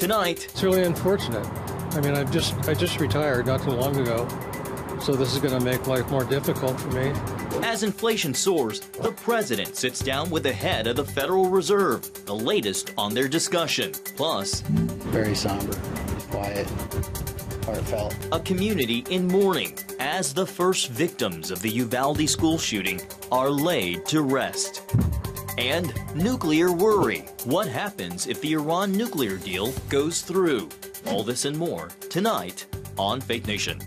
Tonight, it's really unfortunate. I mean, I just retired not too long ago, so this is going to make life more difficult for me. as inflation soars, the president sits down with the head of the Federal Reserve, the latest on their discussion. Plus, very somber, quiet, heartfelt. A community in mourning as the first victims of the Uvalde school shooting are laid to rest. And nuclear worry. What happens if the Iran nuclear deal goes through? All this and more tonight on Faith Nation.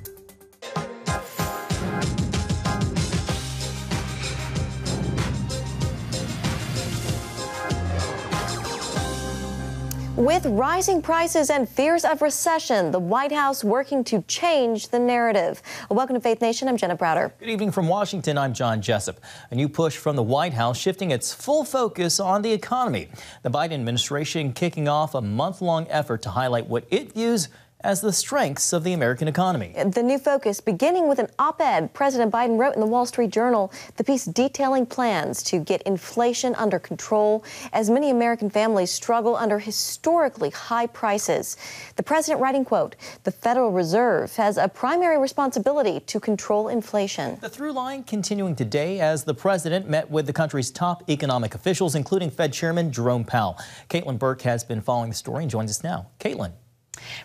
With rising prices and fears of recession, the White House working to change the narrative. Welcome to Faith Nation. I'm Jenna Browder. Good evening from Washington. I'm John Jessup. A new push from the White House shifting its full focus on the economy. The Biden administration kicking off a month-long effort to highlight what it views as the strengths of the American economy. The new focus beginning with an op-ed President Biden wrote in the Wall Street Journal, the piece detailing plans to get inflation under control as many American families struggle under historically high prices. The president writing, quote, "The Federal Reserve has a primary responsibility to control inflation." The through line continuing today as the president met with the country's top economic officials, including Fed Chairman Jerome Powell. Caitlin Burke has been following the story and joins us now. Caitlin.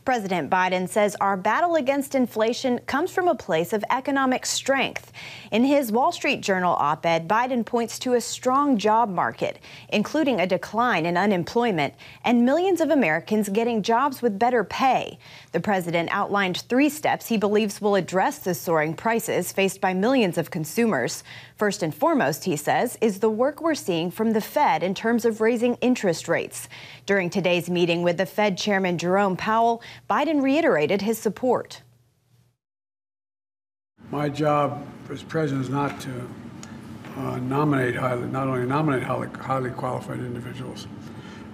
President Biden says our battle against inflation comes from a place of economic strength. In his Wall Street Journal op-ed, Biden points to a strong job market, including a decline in unemployment and millions of Americans getting jobs with better pay. The president outlined 3 steps he believes will address the soaring prices faced by millions of consumers. First and foremost, he says, is the work we're seeing from the Fed in terms of raising interest rates. During today's meeting with the Fed Chairman Jerome Powell, Biden reiterated his support. My job as president is not to not only nominate highly qualified individuals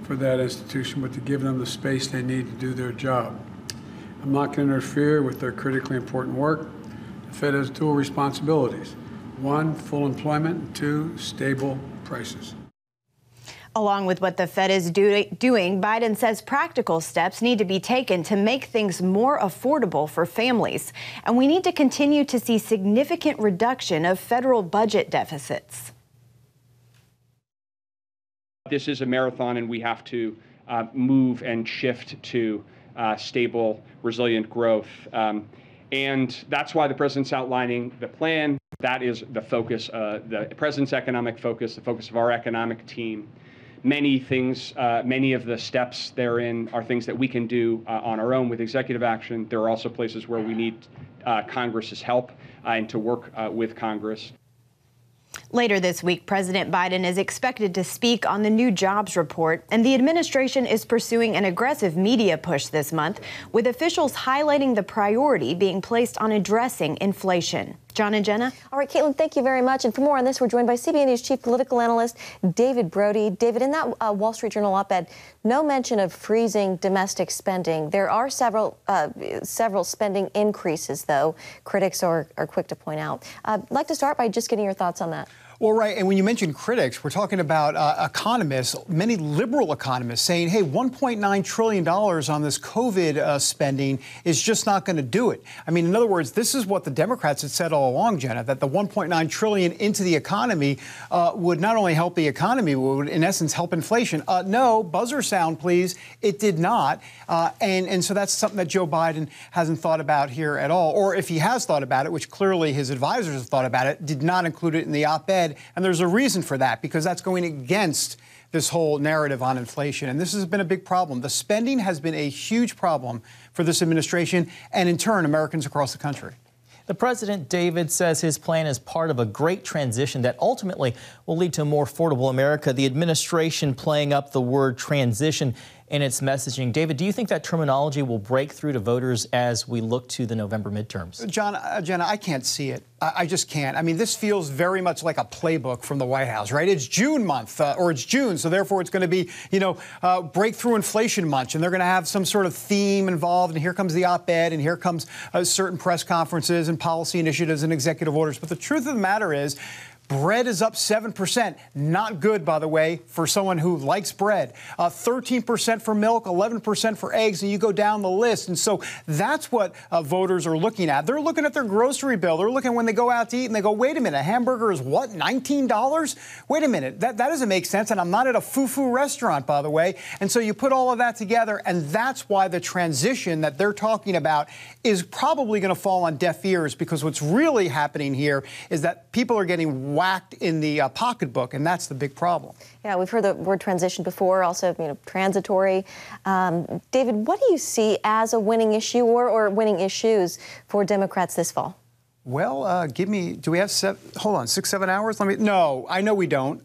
for that institution, but to give them the space they need to do their job. I'm not going to interfere with their critically important work. The Fed has dual responsibilities. 1, full employment, and 2, stable prices. Along with what the Fed is doing, Biden says practical steps need to be taken to make things more affordable for families. And we need to continue to see significant reduction of federal budget deficits. This is a marathon, and we have to move and shift to stable, resilient growth. And that's why the president's outlining the plan. That is the focus, the president's economic focus, the focus of our economic team. Many things, many of the steps therein are things that we can do on our own with executive action. There are also places where we need Congress's help and to work with Congress. Later this week, President Biden is expected to speak on the new jobs report, and the administration is pursuing an aggressive media push this month, with officials highlighting the priority being placed on addressing inflation. John and Jenna? All right, Caitlin, thank you very much. And for more on this, we're joined by CBN News Chief Political Analyst David Brody. David, in that Wall Street Journal op-ed, no mention of freezing domestic spending. There are several spending increases, though, critics are quick to point out. I'd like to start by just getting your thoughts on that. Well, right. And when you mention critics, we're talking about economists, many liberal economists saying, hey, $1.9 trillion on this COVID spending is just not going to do it. I mean, in other words, this is what the Democrats had said all along, Jenna, that the $1.9 trillion into the economy would not only help the economy, would in essence help inflation. No, buzzer sound, please. It did not. And so that's something that Joe Biden hasn't thought about here at all. Or if he has thought about it, which clearly his advisors have thought about it, did not include it in the op-ed. And there's a reason for that, because that's going against this whole narrative on inflation. And this has been a big problem. The spending has been a huge problem for this administration and, in turn, Americans across the country. The president, David, says his plan is part of a great transition that ultimately will lead to a more affordable America. The administration playing up the word transition in its messaging. David, do you think that terminology will break through to voters as we look to the November midterms? John, Jenna, I can't see it. I just can't. I mean, this feels very much like a playbook from the White House, right? It's June month, or it's June, so therefore it's going to be, breakthrough inflation month, and they're going to have some sort of theme involved, and here comes the op-ed, and here comes certain press conferences and policy initiatives and executive orders. But the truth of the matter is, Bread is up 7%. Not good, by the way, for someone who likes bread. 13% for milk, 11% for eggs, and you go down the list. And so that's what voters are looking at. They're looking at their grocery bill. They're looking when they go out to eat and they go, wait a minute, a hamburger is what, $19? Wait a minute, that doesn't make sense. And I'm not at a foo-foo restaurant, by the way. And so you put all of that together, and that's why the transition that they're talking about is probably going to fall on deaf ears, because what's really happening here is that people are getting whacked in the pocketbook, and that's the big problem. Yeah, we've heard the word transition before, also, transitory. David, what do you see as a winning issue or winning issues for Democrats this fall? Well, do we have 6, 7 hours? No, I know we don't.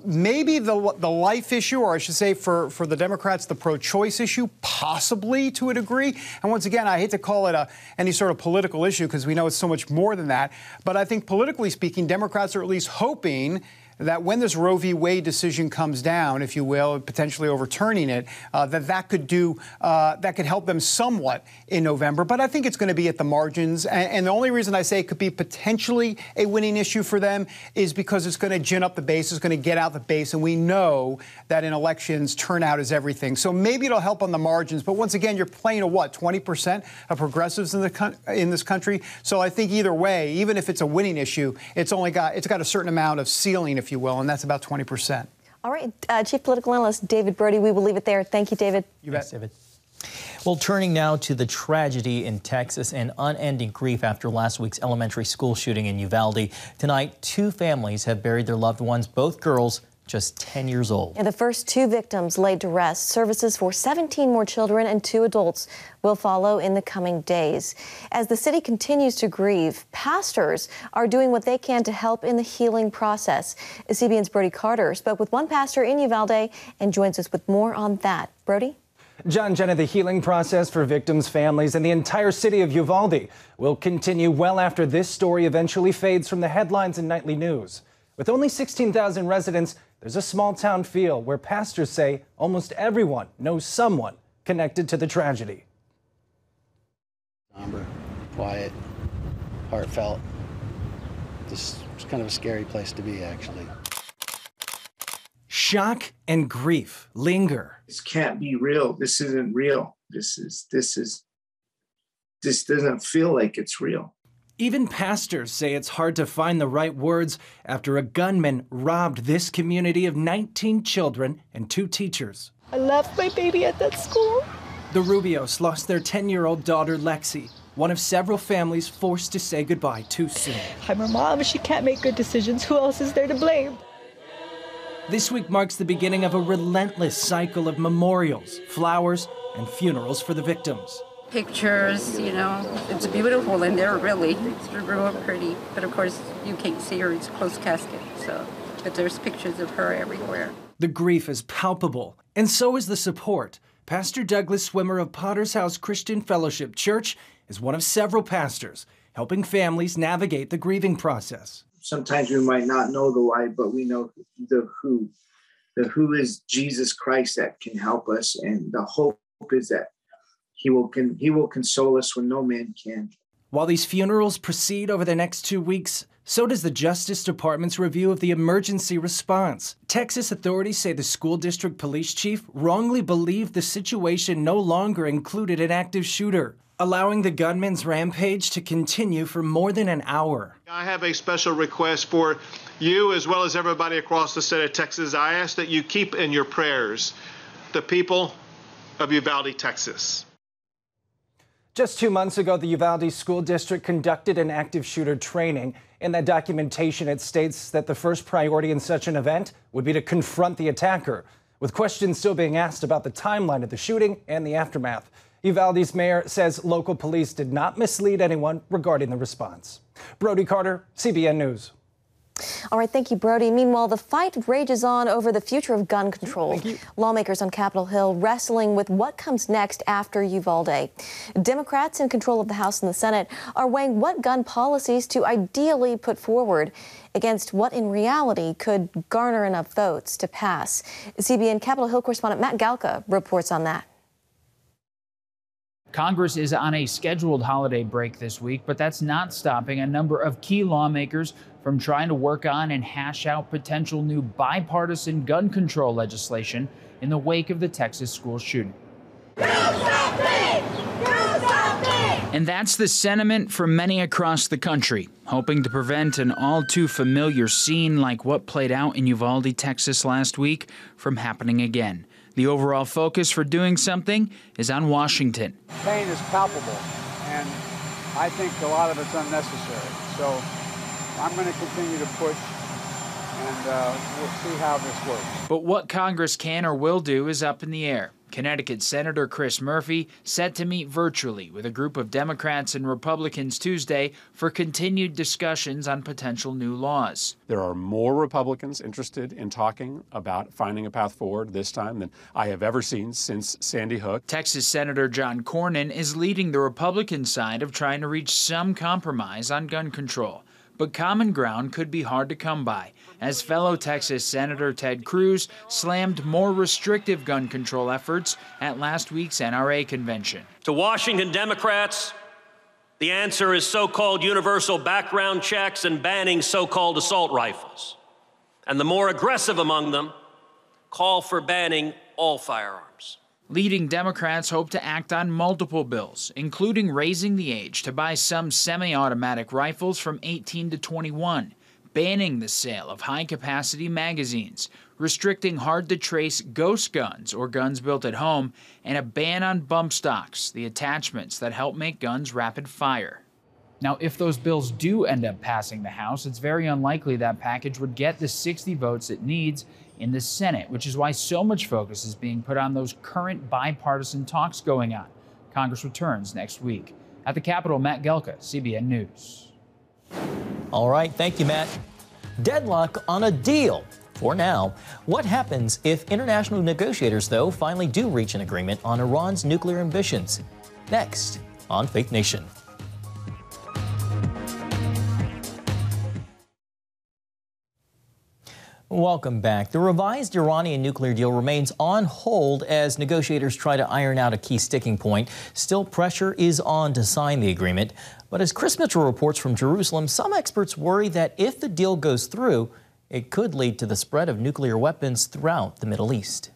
Maybe the life issue, or I should say for the Democrats, the pro-choice issue, possibly to a degree. And once again, I hate to call it any sort of political issue because we know it's so much more than that. But I think politically speaking, Democrats are at least hoping that when this Roe v. Wade decision comes down, if you will, potentially overturning it, that could help them somewhat in November. But I think it's going to be at the margins. And the only reason I say it could be potentially a winning issue for them is because it's going to gin up the base, it's going to get out the base. And we know that in elections, turnout is everything. So maybe it'll help on the margins. But once again, you're playing 20% of progressives in this country. So I think either way, even if it's a winning issue, it's got a certain amount of ceiling, if you will, and that's about 20%. All right, Chief Political Analyst David Brody, we will leave it there. Thank you, David. You bet. Thanks, David. Well, turning now to the tragedy in Texas and unending grief after last week's elementary school shooting in Uvalde. Tonight, 2 families have buried their loved ones, both girls just 10 years old. And the first 2 victims laid to rest. Services for 17 more children and 2 adults will follow in the coming days. As the city continues to grieve, pastors are doing what they can to help in the healing process. CBN's Brody Carter spoke with one pastor in Uvalde and joins us with more on that. Brody? John, Jenna, the healing process for victims' families and the entire city of Uvalde will continue well after this story eventually fades from the headlines and nightly news. With only 16,000 residents, there's a small-town feel where pastors say almost everyone knows someone connected to the tragedy. Somber, quiet, heartfelt. This is kind of a scary place to be, actually. Shock and grief linger. This can't be real. This isn't real. This doesn't feel like it's real. Even pastors say it's hard to find the right words after a gunman robbed this community of 19 children and 2 teachers. I left my baby at that school. The Rubios lost their 10-year-old daughter, Lexi, one of several families forced to say goodbye too soon. I'm her mom. She can't make good decisions. Who else is there to blame? This week marks the beginning of a relentless cycle of memorials, flowers, and funerals for the victims. Pictures, it's beautiful in there, really. It's real pretty. But of course, you can't see her. It's a closed casket. But there's pictures of her everywhere. The grief is palpable, and so is the support. Pastor Douglas Swimmer of Potter's House Christian Fellowship Church is one of several pastors helping families navigate the grieving process. Sometimes we might not know the why, but we know the who. The who is Jesus Christ that can help us, and the hope is that He will console us when no man can. While these funerals proceed over the next 2 weeks, so does the Justice Department's review of the emergency response. Texas authorities say the school district police chief wrongly believed the situation no longer included an active shooter, allowing the gunman's rampage to continue for more than an hour. I have a special request for you as well as everybody across the state of Texas. I ask that you keep in your prayers the people of Uvalde, Texas. Just 2 months ago, the Uvalde School District conducted an active shooter training. In that documentation, it states that the first priority in such an event would be to confront the attacker, with questions still being asked about the timeline of the shooting and the aftermath. Uvalde's mayor says local police did not mislead anyone regarding the response. Brody Carter, CBN News. All right, thank you, Brody. Meanwhile, the fight rages on over the future of gun control. Lawmakers on Capitol Hill wrestling with what comes next after Uvalde. Democrats in control of the House and the Senate are weighing what gun policies to ideally put forward against what in reality could garner enough votes to pass. CBN Capitol Hill correspondent Matt Galka reports on that. Congress is on a scheduled holiday break this week, but that's not stopping a number of key lawmakers from trying to work on and hash out potential new bipartisan gun control legislation in the wake of the Texas school shooting. And that's the sentiment from many across the country, hoping to prevent an all too familiar scene like what played out in Uvalde, Texas last week from happening again. The overall focus for doing something is on Washington. Pain is palpable, and I think a lot of it's unnecessary. So I'm going to continue to push, and we'll see how this works. But what Congress can or will do is up in the air. Connecticut Senator Chris Murphy set to meet virtually with a group of Democrats and Republicans Tuesday for continued discussions on potential new laws. There are more Republicans interested in talking about finding a path forward this time than I have ever seen since Sandy Hook. Texas Senator John Cornyn is leading the Republican side of trying to reach some compromise on gun control. But common ground could be hard to come by, as fellow Texas Senator Ted Cruz slammed more restrictive gun control efforts at last week's NRA convention. To Washington Democrats, the answer is so-called universal background checks and banning so-called assault rifles. And the more aggressive among them call for banning all firearms. Leading Democrats hope to act on multiple bills, including raising the age to buy some semi-automatic rifles from 18 to 21, banning the sale of high-capacity magazines, restricting hard-to-trace ghost guns or guns built at home, and a ban on bump stocks, the attachments that help make guns rapid fire. Now, if those bills do end up passing the House, it's very unlikely that package would get the 60 votes it needs in the Senate, which is why so much focus is being put on those current bipartisan talks going on. Congress returns next week. At the Capitol, Matt Gelka, CBN News. All right, thank you, Matt. Deadlock on a deal for now. What happens if international negotiators, though, finally do reach an agreement on Iran's nuclear ambitions? Next on Faith Nation. Welcome back. The revised Iranian nuclear deal remains on hold as negotiators try to iron out a key sticking point. Still, pressure is on to sign the agreement. But as Chris Mitchell reports from Jerusalem, some experts worry that if the deal goes through, it could lead to the spread of nuclear weapons throughout the Middle East.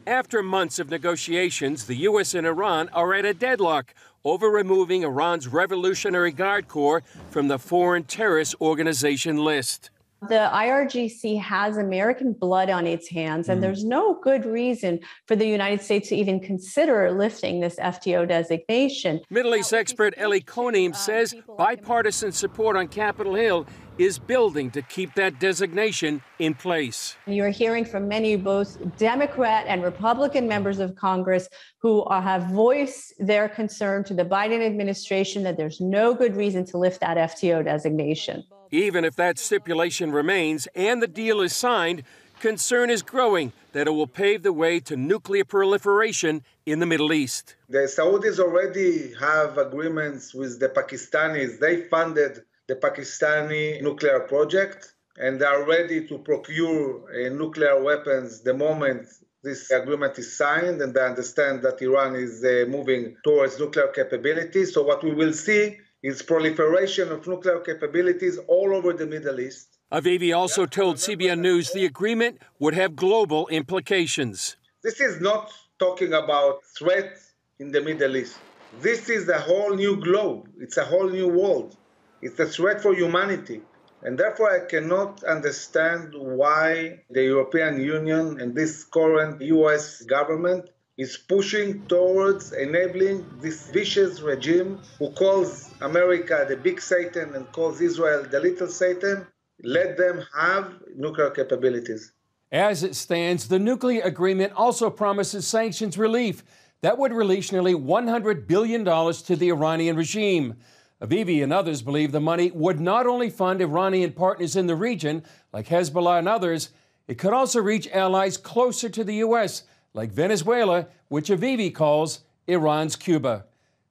After months of negotiations, the U.S. and Iran are at a deadlock over removing Iran's Revolutionary Guard Corps from the Foreign Terrorist Organization list. The IRGC has American blood on its hands, and there's no good reason for the United States to even consider lifting this FTO designation. Middle East expert Eli Konim says bipartisan support on Capitol Hill is building to keep that designation in place. You're hearing from many, both Democrat and Republican members of Congress, who have voiced their concern to the Biden administration that there's no good reason to lift that FTO designation. Even if that stipulation remains and the deal is signed, concern is growing that it will pave the way to nuclear proliferation in the Middle East. The Saudis already have agreements with the Pakistanis. They funded the Pakistani nuclear project, and they are ready to procure nuclear weapons the moment this agreement is signed, and they understand that Iran is moving towards nuclear capabilities. So what we will see is proliferation of nuclear capabilities all over the Middle East. Avivi also told CBN News the agreement would have global implications. This is not talking about threat in the Middle East. This is a whole new globe. It's a whole new world. It's a threat for humanity. And therefore, I cannot understand why the European Union and this current US government is pushing towards enabling this vicious regime who calls America the big Satan and calls Israel the little Satan. Let them have nuclear capabilities. As it stands, the nuclear agreement also promises sanctions relief that would release nearly $100 billion to the Iranian regime. Avivi and others believe the money would not only fund Iranian partners in the region, like Hezbollah and others, it could also reach allies closer to the U.S., like Venezuela, which Avivi calls Iran's Cuba.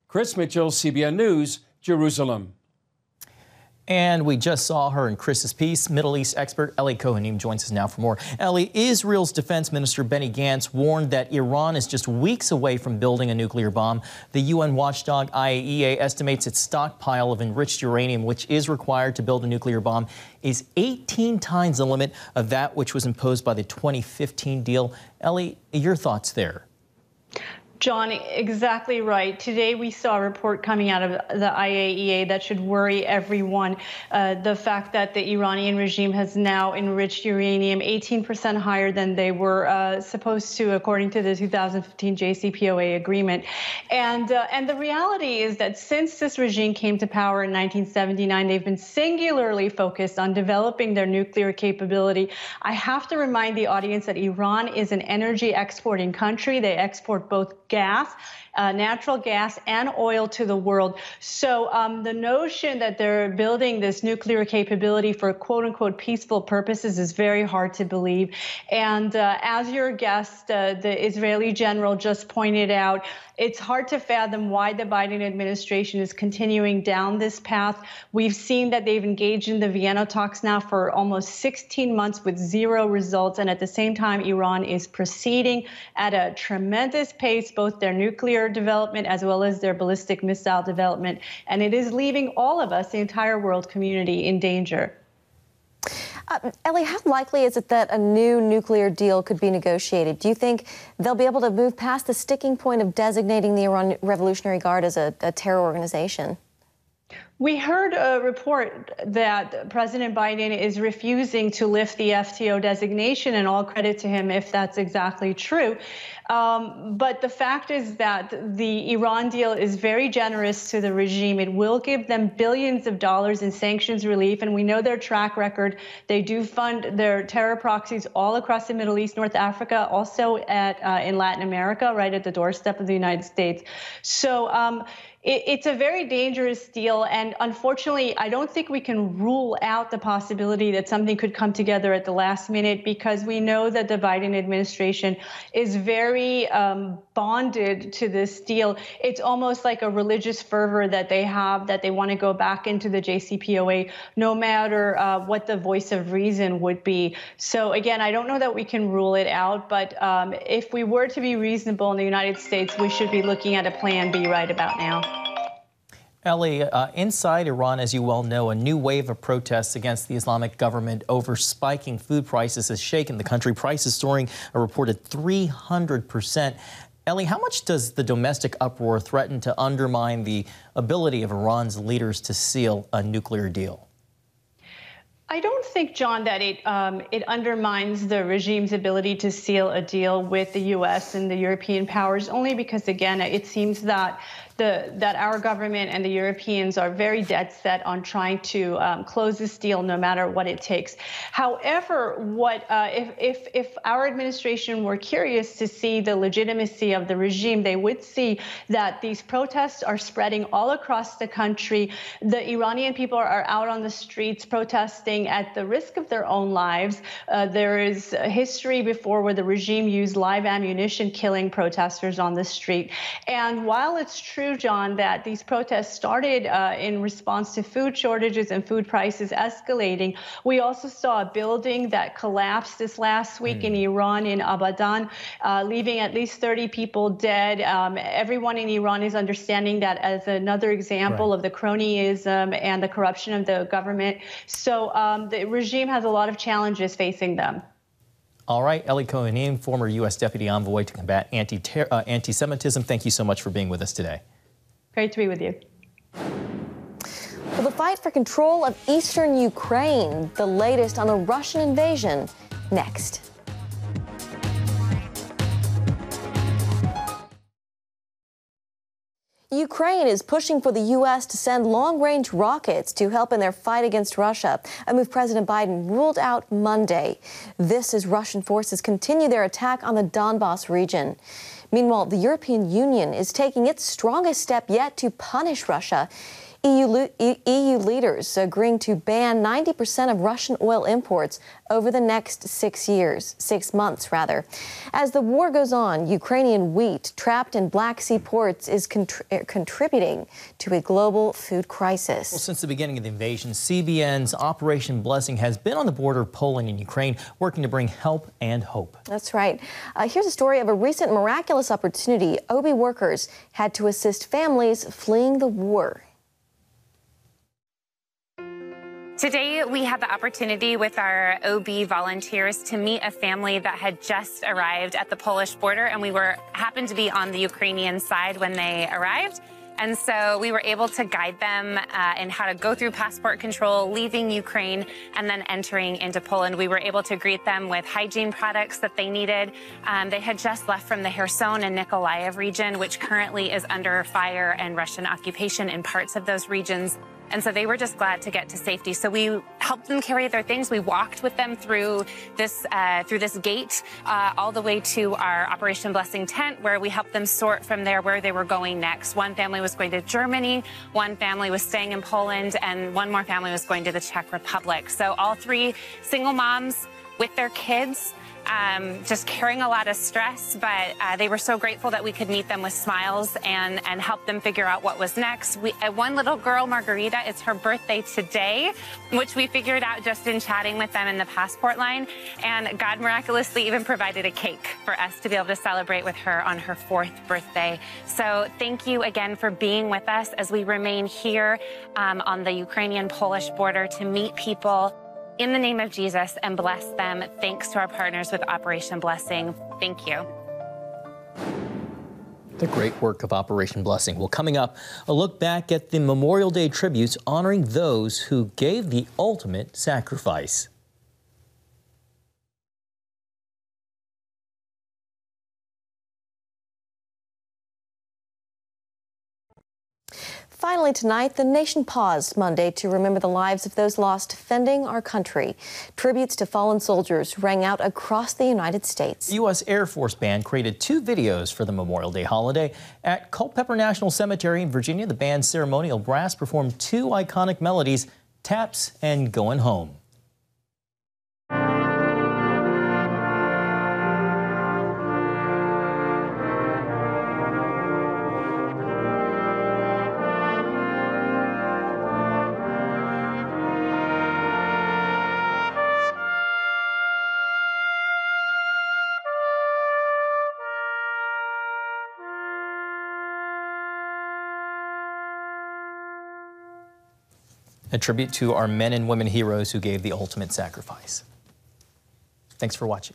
Chris Mitchell, CBN News, Jerusalem. And we just saw her in Chris's piece. Middle East expert Ellie Kohanim joins us now for more. Ellie, Israel's Defense Minister Benny Gantz warned that Iran is just weeks away from building a nuclear bomb. The UN watchdog IAEA estimates its stockpile of enriched uranium, which is required to build a nuclear bomb, is 18 times the limit of that which was imposed by the 2015 deal. Ellie, your thoughts there? John, exactly right. Today we saw a report coming out of the IAEA that should worry everyone. The fact that the Iranian regime has now enriched uranium 18% higher than they were supposed to, according to the 2015 JCPOA agreement. And the reality is that since this regime came to power in 1979, they've been singularly focused on developing their nuclear capability. I have to remind the audience that Iran is an energy exporting country. They export both gas, natural gas, and oil to the world. So the notion that they're building this nuclear capability for quote unquote peaceful purposes is very hard to believe. And as your guest, the Israeli general, just pointed out, it's hard to fathom why the Biden administration is continuing down this path. We've seen that they've engaged in the Vienna talks now for almost 16 months with zero results. And at the same time, Iran is proceeding at a tremendous pace, both their nuclear development as well as their ballistic missile development. And it is leaving all of us, the entire world community, in danger. Ellie, how likely is it that a new nuclear deal could be negotiated? Do you think they'll be able to move past the sticking point of designating the Iran Revolutionary Guard as a terror organization? We heard a report that President Biden is refusing to lift the FTO designation, and all credit to him if that's exactly true. But the fact is that the Iran deal is very generous to the regime. It will give them billions of dollars in sanctions relief, and we know their track record. They do fund their terror proxies all across the Middle East, North Africa, also in Latin America, right at the doorstep of the United States. So it's a very dangerous deal, and unfortunately, I don't think we can rule out the possibility that something could come together at the last minute, because we know that the Biden administration is very bonded to this deal. It's almost like a religious fervor that they have, that they want to go back into the JCPOA, no matter what the voice of reason would be. So again, I don't know that we can rule it out, but if we were to be reasonable in the United States, we should be looking at a plan B right about now. Ellie, inside Iran, as you well know, a new wave of protests against the Islamic government over spiking food prices has shaken the country. Prices soaring a reported 300%. Ellie, how much does the domestic uproar threaten to undermine the ability of Iran's leaders to seal a nuclear deal? I don't think, John, that it undermines the regime's ability to seal a deal with the U.S. and the European powers, only because, again, it seems that our government and the Europeans are very dead set on trying to close this deal no matter what it takes. However, if our administration were curious to see the legitimacy of the regime, they would see that these protests are spreading all across the country. The Iranian people are out on the streets protesting at the risk of their own lives. There is a history before where the regime used live ammunition killing protesters on the street. And while it's true, John, that these protests started in response to food shortages and food prices escalating, we also saw a building that collapsed this last week in Iran, in Abadan, leaving at least 30 people dead. Everyone in Iran is understanding that as another example of the cronyism and the corruption of the government. So the regime has a lot of challenges facing them. All right, Ellie Kohanim, former U.S. Deputy Envoy to combat anti-Semitism, thank you so much for being with us today. Great to be with you. Well, the fight for control of eastern Ukraine, the latest on the Russian invasion, next. Ukraine is pushing for the U.S. to send long-range rockets to help in their fight against Russia, a move President Biden ruled out Monday. This as Russian forces continue their attack on the Donbas region. Meanwhile, the European Union is taking its strongest step yet to punish Russia. EU leaders agreeing to ban 90% of Russian oil imports over the next 6 months. As the war goes on, Ukrainian wheat trapped in Black Sea ports is contributing to a global food crisis. Well, since the beginning of the invasion, CBN's Operation Blessing has been on the border of Poland and Ukraine, working to bring help and hope. That's right. Here's a story of a recent miraculous opportunity. OB workers had to assist families fleeing the war. Today, we had the opportunity with our OB volunteers to meet a family that had just arrived at the Polish border, and we happened to be on the Ukrainian side when they arrived. And so we were able to guide them in how to go through passport control, leaving Ukraine, and then entering into Poland. We were able to greet them with hygiene products that they needed. They had just left from the Kherson and Nikolaev region, which currently is under fire and Russian occupation in parts of those regions. And so they were just glad to get to safety. So we helped them carry their things. We walked with them through this gate all the way to our Operation Blessing tent, where we helped them sort from there where they were going next. One family was going to Germany, one family was staying in Poland, and one more family was going to the Czech Republic. So all three single moms with their kids, just carrying a lot of stress, but they were so grateful that we could meet them with smiles and help them figure out what was next. One little girl, Margarita, it's her birthday today, which we figured out just in chatting with them in the passport line, and God miraculously even provided a cake for us to be able to celebrate with her on her 4th birthday. So thank you again for being with us as we remain here on the Ukrainian-Polish border to meet people in the name of Jesus and bless them. Thanks to our partners with Operation Blessing. Thank you. The great work of Operation Blessing. Well, coming up, a look back at the Memorial Day tributes honoring those who gave the ultimate sacrifice. Finally tonight, the nation paused Monday to remember the lives of those lost defending our country. Tributes to fallen soldiers rang out across the United States. The U.S. Air Force Band created 2 videos for the Memorial Day holiday. At Culpeper National Cemetery in Virginia, the band's ceremonial brass performed 2 iconic melodies, Taps and Going Home. A tribute to our men and women heroes who gave the ultimate sacrifice. Thanks for watching.